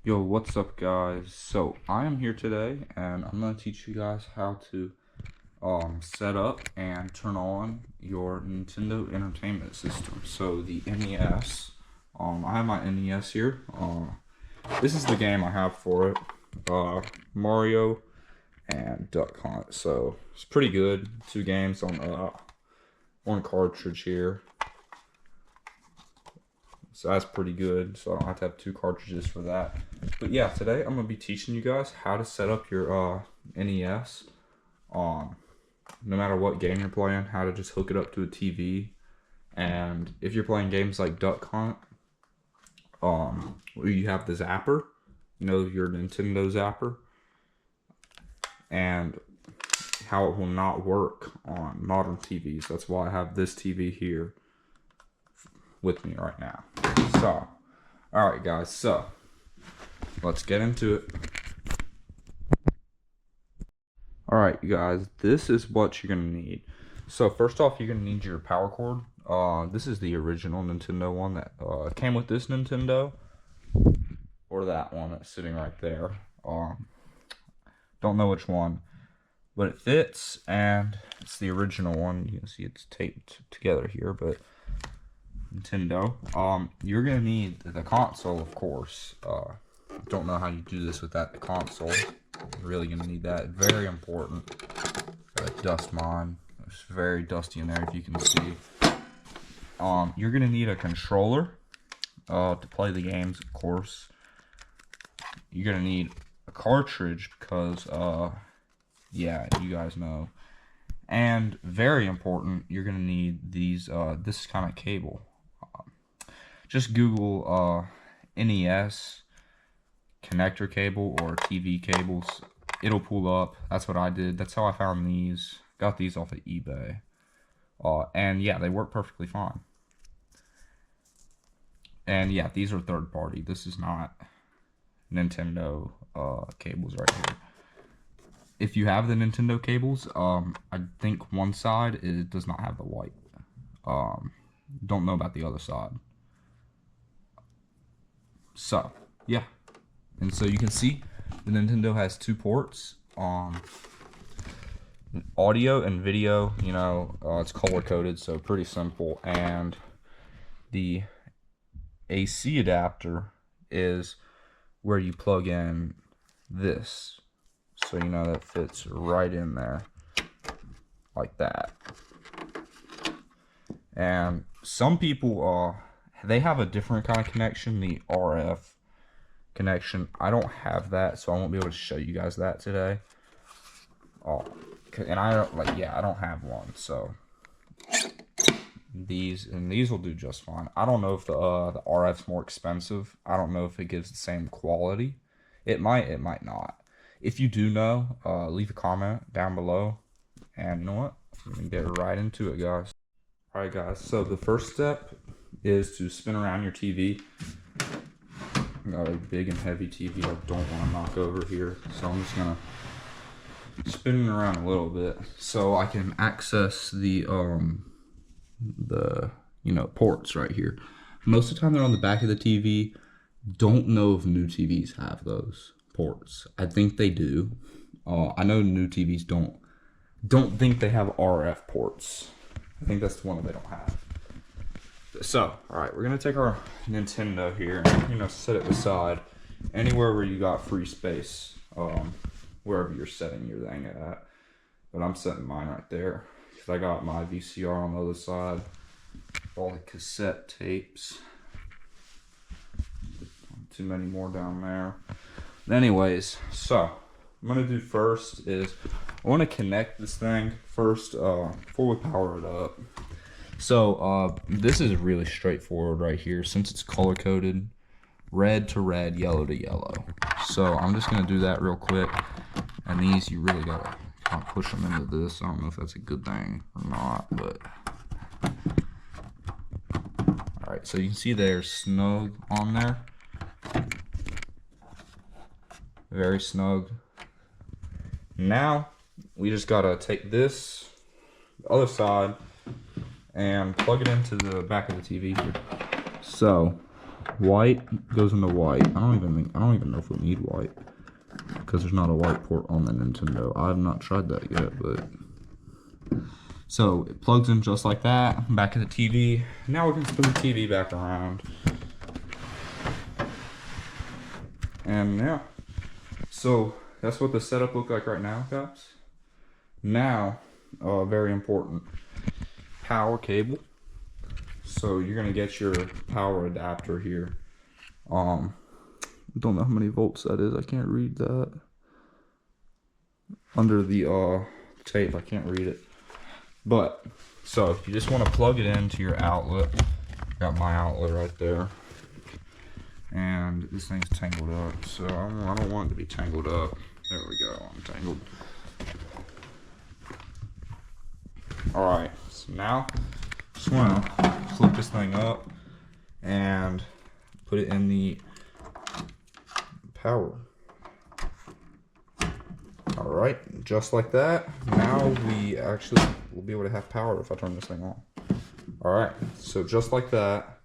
Yo, what's up guys? So I am here today and I'm going to teach you guys how to set up and turn on your Nintendo Entertainment System. So the NES, I have my NES here. This is the game I have for it. Mario and Duck Hunt. So it's pretty good. Two games on one cartridge here. So that's pretty good. So I don't have to have two cartridges for that. But yeah, today I'm going to be teaching you guys how to set up your NES. No matter what game you're playing, how to just hook it up to a TV. And if you're playing games like Duck Hunt, where you have the zapper, you know, your Nintendo zapper, and how it will not work on modern TVs. That's why I have this TV here with me right now. So, alright guys, so let's get into it. Alright you guys, this is what you're gonna need. So first off, you're gonna need your power cord. This is the original Nintendo one that came with this Nintendo, or that one that's sitting right there. Don't know which one, but it fits, and it's the original one. You can see it's taped together here, but Nintendo. You're gonna need the console, of course. Don't know how you do this without the console. You're really gonna need that. Very important. Gotta dust mine. It's very dusty in there, if you can see. You're gonna need a controller to play the games, of course. You're gonna need a cartridge because, yeah, you guys know. And very important, you're gonna need these this kind of cable. Just Google NES connector cable or TV cables. It'll pull up. That's what I did. That's how I found these. Got these off of eBay. And yeah, they work perfectly fine. And yeah, these are third party. This is not Nintendo cables right here. If you have the Nintendo cables, I think one side does not have the white. Don't know about the other side. So, yeah. And so you can see the Nintendo has two ports. Audio and video, you know, it's color coded, so pretty simple. And the AC adapter is where you plug in this. So, you know, that fits right in there. Like that. And some people, they have a different kind of connection, the RF connection. I don't have that, so I won't be able to show you guys that today. And I don't I don't have one, so these will do just fine. I don't know if the RF's more expensive. I don't know if it gives the same quality. It might not. If you do know, leave a comment down below. And you know what? We're gonna get right into it, guys. Alright guys, so the first step is to spin around your TV. Got a big and heavy TV I don't want to knock over here, so I'm just gonna spin it around a little bit so I can access the ports right here. Most of the time they're on the back of the TV. Don't know if new TVs have those ports. I think they do. I know new TVs don't think they have RF ports. I think that's the one that they don't have. So, alright, we're going to take our Nintendo here and, set it beside anywhere where you got free space, wherever you're setting your thing at. But I'm setting mine right there, because I got my VCR on the other side, all the cassette tapes. Too many more down there. Anyways, so, what I'm going to do first is, I want to connect this thing first, before we power it up. So, this is really straightforward right here, since it's color-coded, red to red, yellow to yellow. So, I'm just going to do that real quick, and these, you really got to kind of push them into this. I don't know if that's a good thing or not, but... Alright, so you can see there's snug on there. Very snug. Now, we just got to take this, the other side, and plug it into the back of the TV here. So, white goes into white. I don't even know if we need white, because there's not a white port on the Nintendo. I have not tried that yet, but so it plugs in just like that. Back to the TV. Now we can spin the TV back around. And yeah, so that's what the setup looks like right now, guys. Now, very important, power cable. So you're gonna get your power adapter here. Don't know how many volts that is. I can't read that. Under the tape, I can't read it. But so you just want to plug it into your outlet. Got my outlet right there. And this thing's tangled up, so I don't want it to be tangled up. There we go, untangled. Alright, so now just want to flip this thing up and put it in the power. Alright, just like that. Now we actually will be able to have power if I turn this thing on. Alright, so just like that.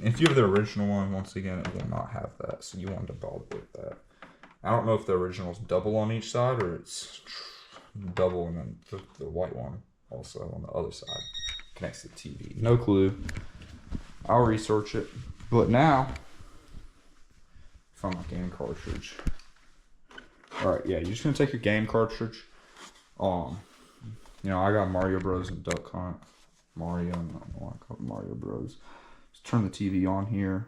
If you have the original one, once again, it will not have that, so you want to bother with that. I don't know if the original is double on each side or it's double and then the white one also on the other side connects to the TV. No clue. I'll research it. But now, found my game cartridge. Alright, yeah, you're just gonna take your game cartridge. You know, I got Mario Bros. And Duck Hunt. Mario, I don't know why I call it Mario Bros. Just turn the TV on here.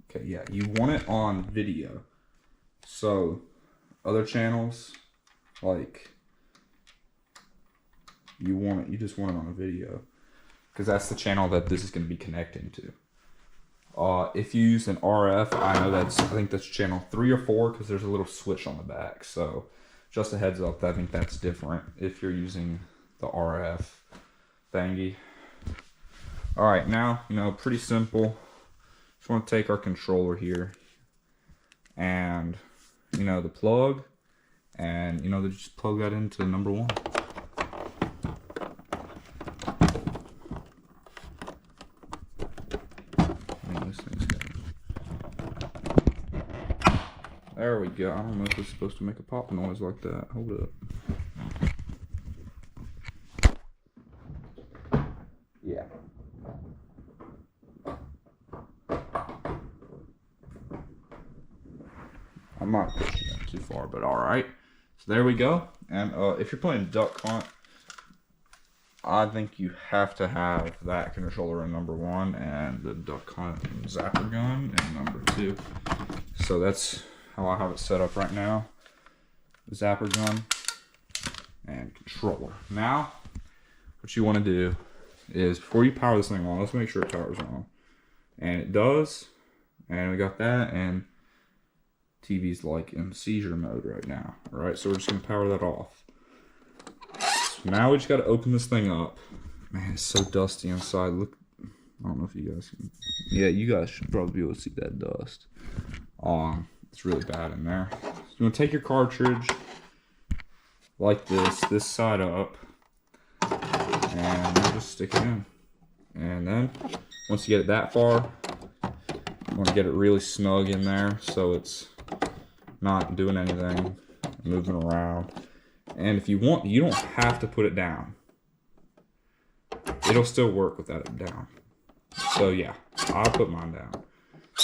Okay, yeah, you want it on video. So, other channels, like, you just want it on a video. Because that's the channel that this is going to be connecting to. If you use an RF, I think that's channel 3 or 4, because there's a little switch on the back. So, just a heads up, I think that's different if you're using the RF thingy. Alright, now, you know, pretty simple. Just want to take our controller here and, you know, the plug, and, you know, just plug that into number 1. There we go. I don't know if it's supposed to make a pop noise like that. Hold up. Yeah. I might push it too far, but alright. So there we go. And if you're playing Duck Hunt, I think you have to have that controller in number 1 and the Duck Hunt zapper gun in number 2. So that's how I have it set up right now. The zapper gun and controller. Now, what you want to do is, before you power this thing on, let's make sure it powers on. And it does. And we got that, and TV's like in seizure mode right now. Alright, so we're just going to power that off. So now we just got to open this thing up. Man, it's so dusty inside. Look, I don't know if you guys can. Yeah, you guys should probably be able to see that dust. It's really bad in there. So you want to take your cartridge like this side up, and just stick it in. And then, once you get it that far, you want to get it really snug in there so it's not doing anything, moving around. And if you want, you don't have to put it down. It'll still work without it down. So yeah, I'll put mine down.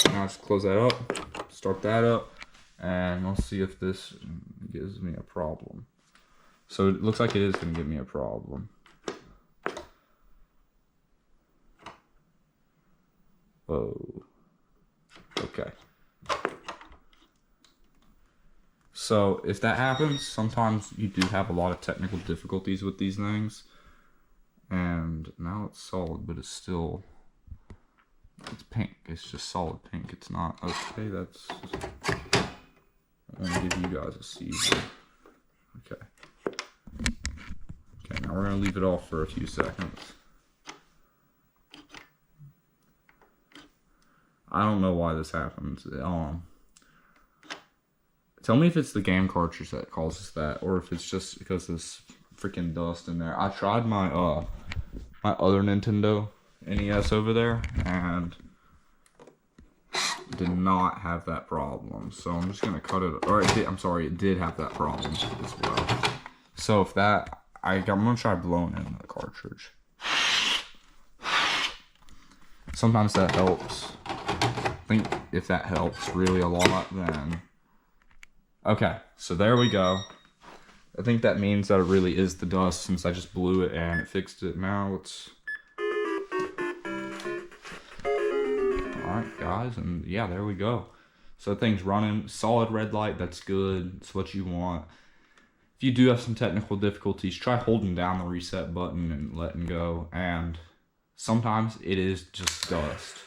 Now just close that up, start that up, and we'll see if this gives me a problem. So it looks like it is going to give me a problem. Oh, okay. So if that happens, sometimes you do have a lot of technical difficulties with these things. And now it's solid, but it's pink. It's just solid pink. It's not okay. That's. I'm gonna give you guys a seizure. Okay. Okay. Now we're gonna leave it off for a few seconds. I don't know why this happens. Tell me if it's the game cartridge that causes that, or if it's just because there's freaking dust in there. I tried my my other Nintendo NES over there, and did not have that problem. So I'm just gonna cut it. Or it did, I'm sorry, it did have that problem as well. So if that, I'm gonna try blowing in the cartridge. Sometimes that helps. I think if that helps really a lot, then okay. So there we go. I think that means that it really is the dust, since I just blew it and it fixed it. Now let's. Alright guys, and yeah, there we go. So thing's running, solid red light, that's good, it's what you want. If you do have some technical difficulties, try holding down the reset button and letting go, and sometimes it is just dust.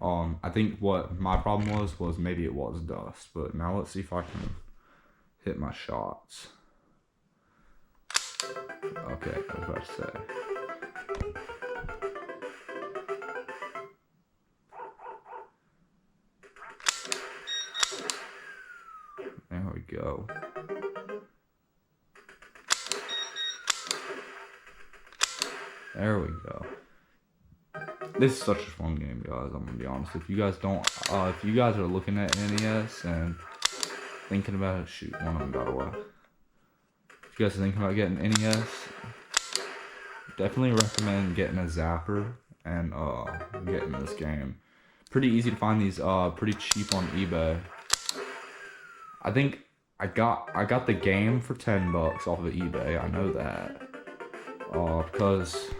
I think what my problem was maybe it was dust, but now let's see if I can hit my shots. Okay, I was about to say. There we go. There we go. This is such a fun game, guys. I'm gonna be honest. If you guys don't, if you guys are looking at NES and thinking about it, shoot, one of them got away. If you guys are thinking about getting NES, definitely recommend getting a zapper and getting this game. Pretty easy to find these, pretty cheap on eBay. I think I got the game for $10 off of eBay. I know that because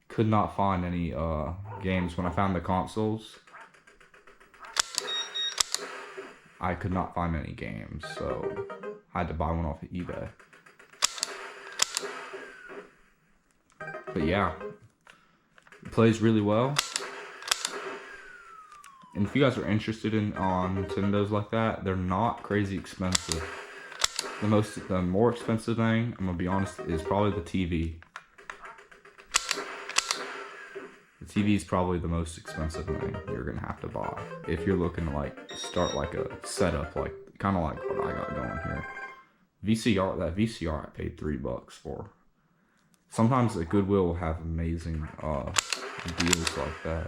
could not find any games when I found the consoles. I could not find any games, so I had to buy one off of eBay. But yeah, it plays really well. And if you guys are interested in Nintendos like that, they're not crazy expensive. The more expensive thing, I'm gonna be honest, is probably the TV. The TV is probably the most expensive thing you're gonna have to buy if you're looking to like start like a setup, like kind of like what I got going here. That VCR I paid $3 for. Sometimes the Goodwill will have amazing deals like that.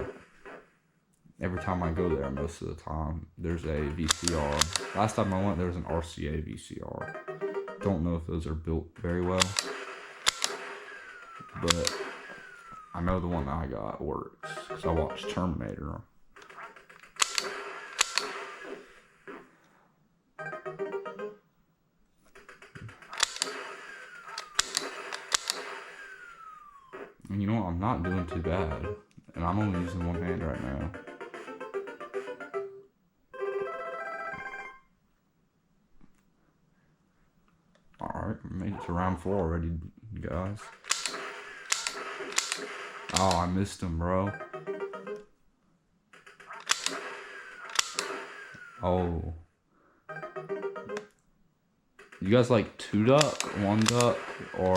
Every time I go there, most of the time, there's a VCR. Last time I went, there was an RCA VCR. Don't know if those are built very well, but I know the one that I got works, because I watched Terminator. And you know what, I'm not doing too bad, and I'm only using one hand right now. Alright, made it to round 4 already, guys. Oh, I missed him, bro. Oh. You guys like 2-duck, 1-duck, or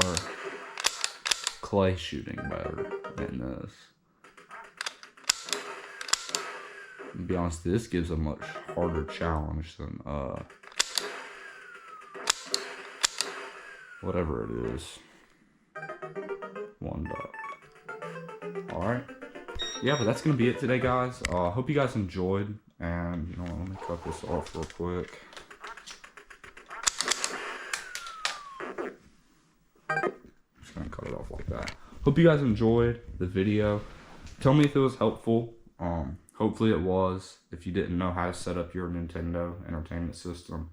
clay shooting better than this? To be honest, this gives a much harder challenge than whatever it is. 1-duck. Alright. Yeah, but that's gonna be it today, guys. Hope you guys enjoyed, and you know what, let me cut this off real quick. Just gonna cut it off like that. Hope you guys enjoyed the video. Tell me if it was helpful. Hopefully it was. If you didn't know how to set up your Nintendo Entertainment System,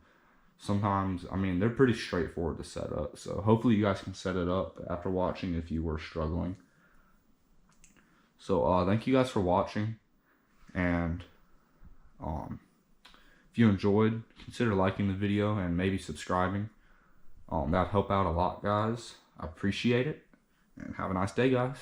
sometimes, I mean, they're pretty straightforward to set up. So hopefully you guys can set it up after watching if you were struggling. So thank you guys for watching, and if you enjoyed, consider liking the video and maybe subscribing. That'd help out a lot, guys. I appreciate it, and have a nice day, guys.